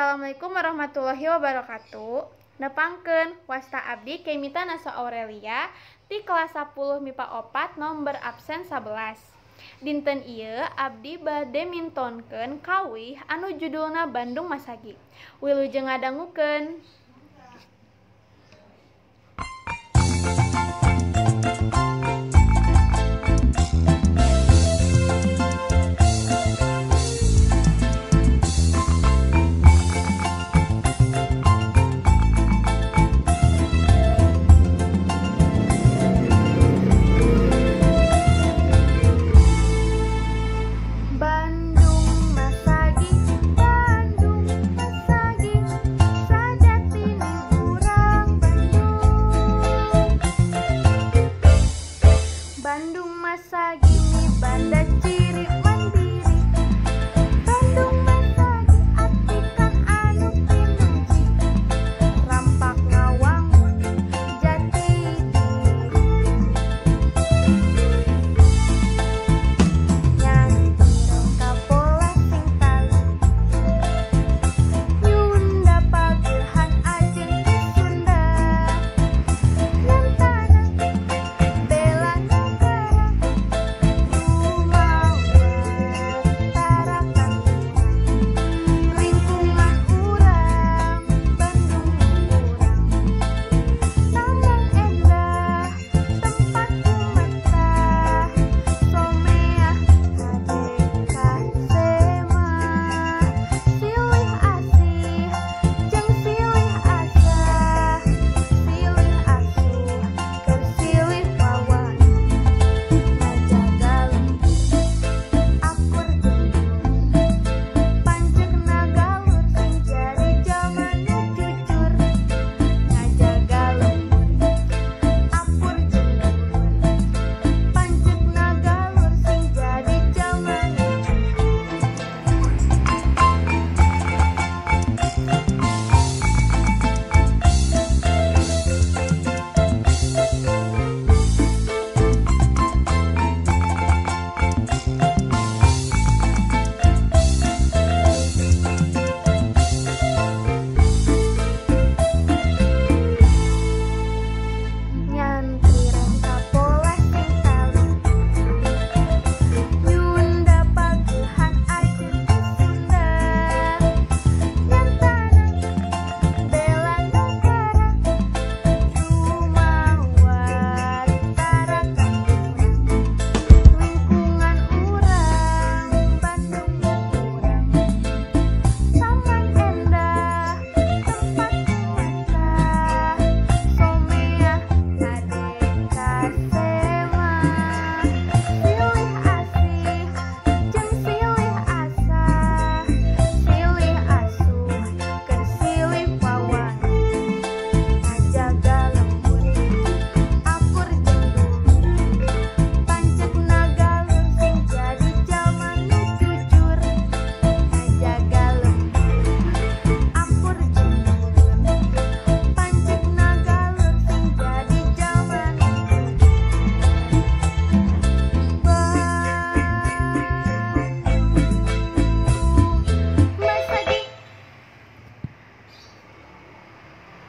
Wassalamualaikum warahmatullahi wabarakatuh. Nepangkeun wasta abdi Kemita Nasa Aurelia di kelas 10 MIPA 4 nomor absen 11. Dinten ieu abdi bade mintonkeun kawih anu judulna Bandung Masagi. Wilujeng ngadangukeun. Bandung Masagi banda ciri mandiri. Bandung Masagi artikan anu pinuji. Rampak ngawangun jati diri. Nyanyi rongka pola sing tali. Nyunda pagehan ajeun di Sunda. Nyantana bela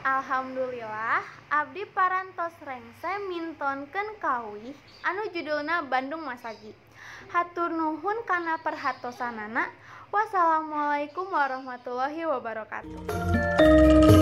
Alhamdulillah, abdi parantos rengse mintonkeun kawih anu judulna Bandung Masagi. Hatur nuhun kana perhatosanana. Wassalamualaikum warahmatullahi wabarakatuh.